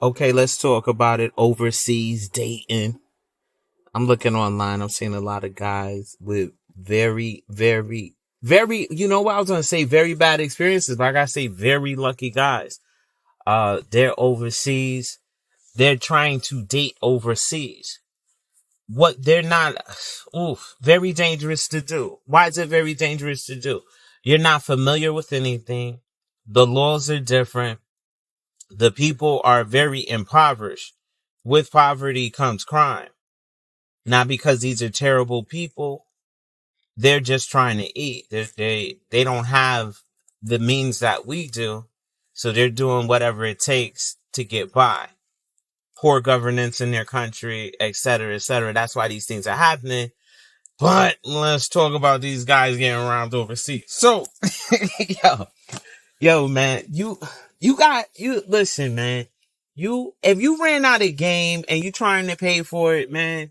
Okay, let's talk about it. Overseas dating. I'm looking online. I'm seeing a lot of guys with very, you know what I was going to say? Very bad experiences, but I got to say very lucky guys. They're overseas. They're trying to date overseas. What they're not, very dangerous to do. Why is it very dangerous to do? You're not familiar with anything. The laws are different. The people are very impoverished. With poverty comes crime. Not because these are terrible people. They're just trying to eat. They don't have the means that we do. So they're doing whatever it takes to get by. Poor governance in their country, et cetera, et cetera. That's why these things are happening. But let's talk about these guys getting robbed overseas. So, man, you listen, man. If you ran out of game and you trying to pay for it, man,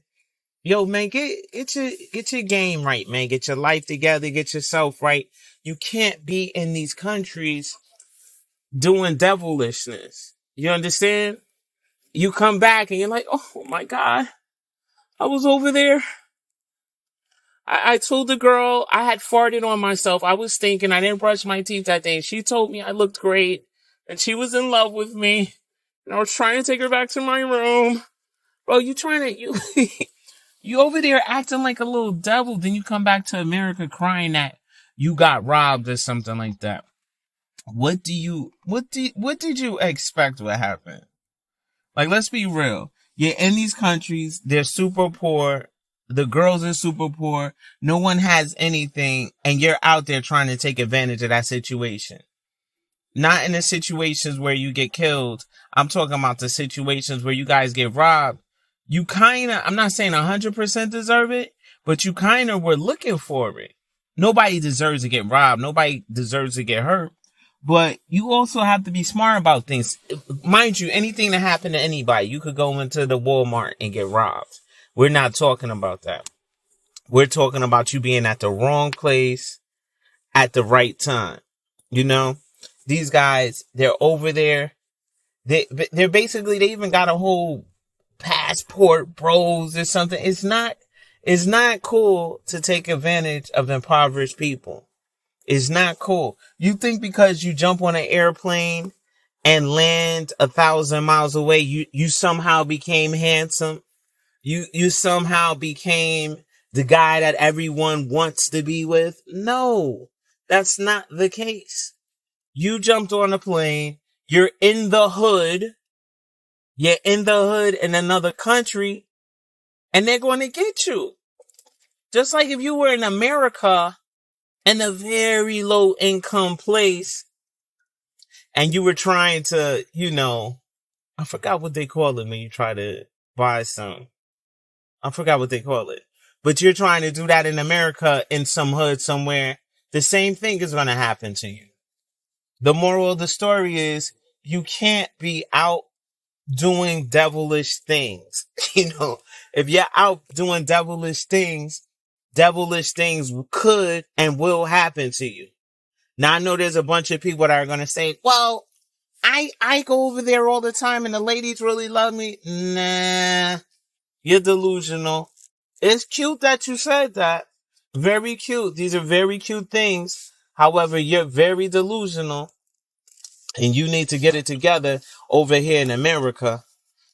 man, get your game right, man. Get your life together. Get yourself right. You can't be in these countries doing devilishness. You understand? You come back and you're like, oh my God, I was over there. I told the girl I had farted on myself. I was stinking. I didn't brush my teeth that day. She told me I looked great and she was in love with me. And I was trying to take her back to my room. Bro, you over there acting like a little devil. Then you come back to America crying that you got robbed or something like that. What did you expect would happen? Like, let's be real. You're in these countries. They're super poor. The girls are super poor. No one has anything. And you're out there trying to take advantage of that situation. Not in the situations where you get killed. I'm talking about the situations where you guys get robbed. You I'm not saying 100% deserve it, but you kind of were looking for it. Nobody deserves to get robbed. Nobody deserves to get hurt. But you also have to be smart about things. Mind you, anything that happened to anybody, you could go into the Walmart and get robbed. We're not talking about that. We're talking about you being at the wrong place at the right time. You know, these guys, they're over there. They're basically, they even got a whole passport bros or something. It's not cool to take advantage of impoverished people. It's not cool. You think because you jump on an airplane and land 1,000 miles away, you somehow became handsome. You somehow became the guy that everyone wants to be with. No, that's not the case. You jumped on a plane. You're in the hood. You're in the hood in another country and they're going to get you. Just like if you were in America in a very low income place and you were trying to, I forgot what they call it when you try to buy some. I forgot what they call it. But you're trying to do that in America in some hood somewhere. The same thing is going to happen to you. The moral of the story is you can't be out doing devilish things. If you're out doing devilish things could and will happen to you. Now I know there's a bunch of people that are going to say, well, I go over there all the time and the ladies really love me. Nah, you're delusional. It's cute that you said that. Very cute. These are very cute things. However, you're very delusional and you need to get it together over here in America.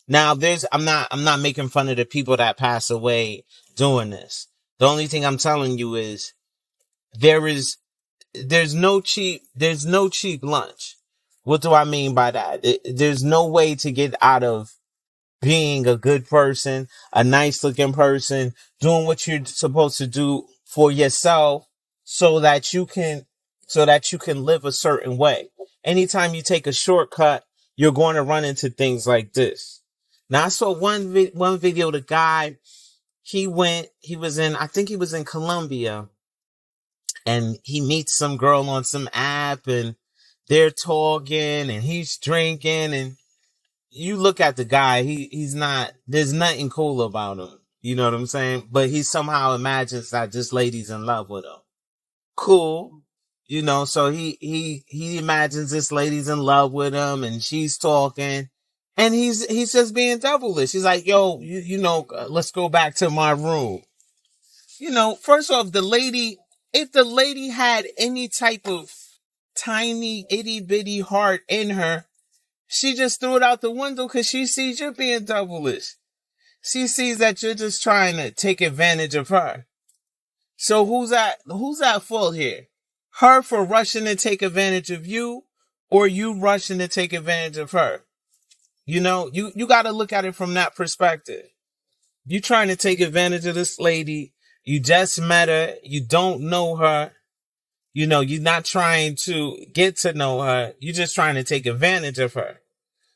Now I'm not making fun of the people that pass away doing this. The only thing I'm telling you is there's no cheap lunch. What do I mean by that? There's no way to get out of being a good person, a nice looking person, doing what you're supposed to do for yourself so that you can live a certain way. Anytime you take a shortcut, you're going to run into things like this. Now I saw one video, the guy, I think he was in Colombia, and he meets some girl on some app and they're talking and he's drinking, and you look at the guy, there's nothing cool about him. You know what I'm saying? But he somehow imagines that this lady's in love with him. Cool. So he imagines this lady's in love with him and she's talking And he's just being devilish. He's like, yo, let's go back to my room. First off, if the lady had any type of tiny itty bitty heart in her, she just threw it out the window because she sees you're being devilish. She sees that you're just trying to take advantage of her. So who's at fault here? Her for rushing to take advantage of you, or you rushing to take advantage of her? You got to look at it from that perspective. You trying to take advantage of this lady. You just met her. You don't know her. You're not trying to get to know her. You're just trying to take advantage of her.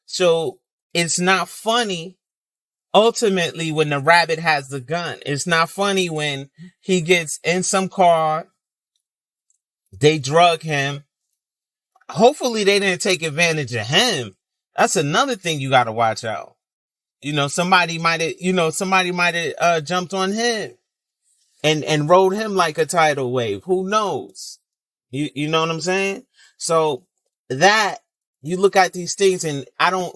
So it's not funny, ultimately, when the rabbit has the gun. It's not funny when he gets in some car, they drug him. Hopefully they didn't take advantage of him. That's another thing you got to watch out. Somebody might have jumped on him and rode him like a tidal wave. Who knows? You know what I'm saying? So that you look at these things and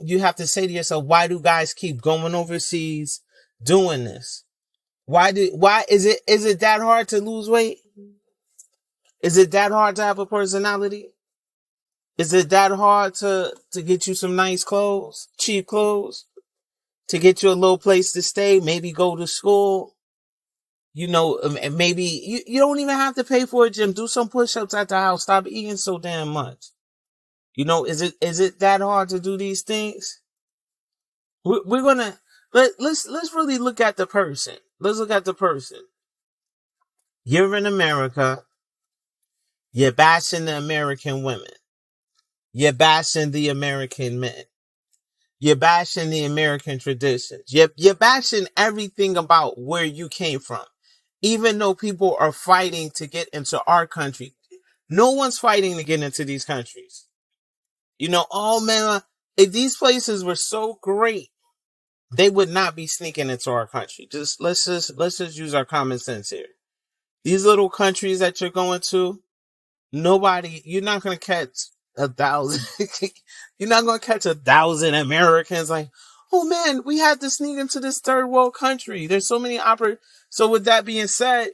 you have to say to yourself, why do guys keep going overseas doing this? Why is it that hard to lose weight? Is it that hard to have a personality? Is it that hard to get you some nice clothes, cheap clothes, to get you a little place to stay, maybe go to school? Maybe you don't even have to pay for a gym. Do some push-ups at the house. Stop eating so damn much. Is it that hard to do these things? We're gonna let's really look at the person. Let's look at the person. You're in America. You're bashing the American women. You're bashing the American men. You're bashing the American traditions. You're bashing everything about where you came from. Even though people are fighting to get into our country, no one's fighting to get into these countries. Oh man, if these places were so great, they would not be sneaking into our country. Let's just use our common sense here. These little countries that you're going to, you're not going to catch 1,000. You're not going to catch 1,000 Americans like, oh man, we had to sneak into this third world country. There's so many So with that being said,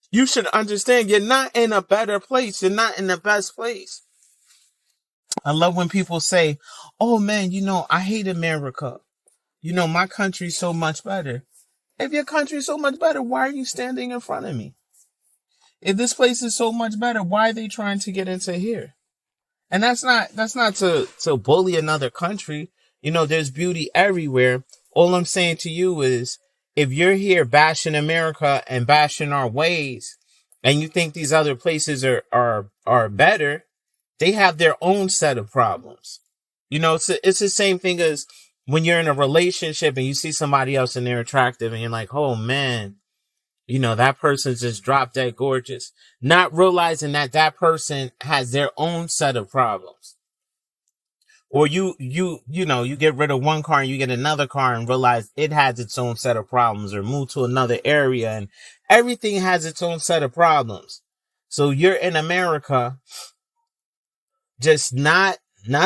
you should understand you're not in a better place. You're not in the best place. I love when people say, oh man, I hate America. My country's so much better. If your country's so much better, why are you standing in front of me? If this place is so much better, why are they trying to get into here? And that's not to bully another country. There's beauty everywhere. All I'm saying to you is, if you're here bashing America and bashing our ways, and you think these other places are better, they have their own set of problems. It's the same thing as when you're in a relationship and you see somebody else and they're attractive and you're like, oh man, that person's just drop dead gorgeous, not realizing that person has their own set of problems. Or you get rid of one car and you get another car and realize it has its own set of problems, or move to another area and everything has its own set of problems. So you're in America just not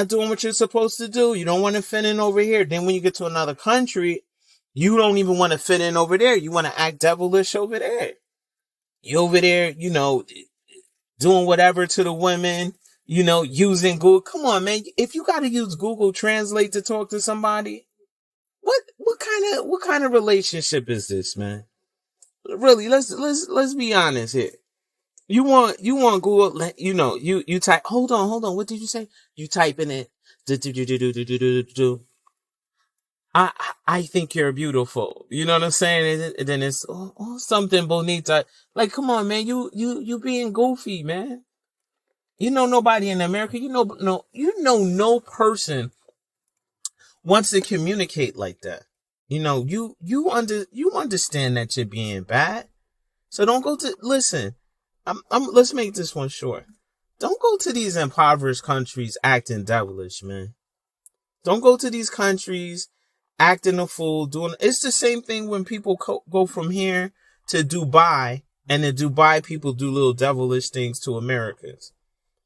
doing what you're supposed to do. You don't want to fit in over here. Then when you get to another country, you don't even want to fit in over there. You want to act devilish over there. You over there, doing whatever to the women, using Google. Come on, man. If you got to use Google Translate to talk to somebody, what kind of relationship is this, man? Really, let's be honest here. You want Google, you type, hold on. What did you say? You type in it. I think you're beautiful. You know what I'm saying? And then it's something bonita. Like, come on, man. You being goofy, man. Nobody in America, no person wants to communicate like that. You understand that you're being bad. So don't go to, listen, let's make this one short. Don't go to these impoverished countries acting devilish, man. Don't go to these countries acting a fool, it's the same thing when people go from here to Dubai, and in Dubai people do little devilish things to Americans.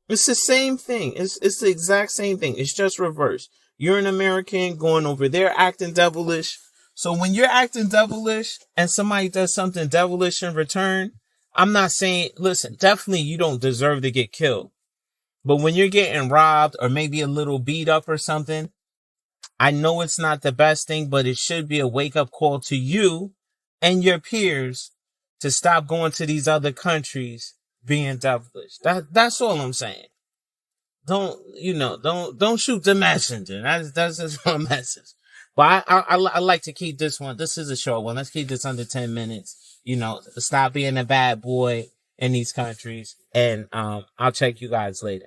It's the same thing. It's the exact same thing. It's just reversed. You're an American going over there acting devilish. So when you're acting devilish and somebody does something devilish in return, I'm not saying, listen, definitely you don't deserve to get killed. But when you're getting robbed or maybe a little beat up or something, I know it's not the best thing, but it should be a wake up call to you and your peers to stop going to these other countries being devilish. That's all I'm saying. Don't shoot the messenger. That's just my message. But I like to keep this one. This is a short one. Let's keep this under 10 minutes. Stop being a bad boy in these countries. And, I'll check you guys later.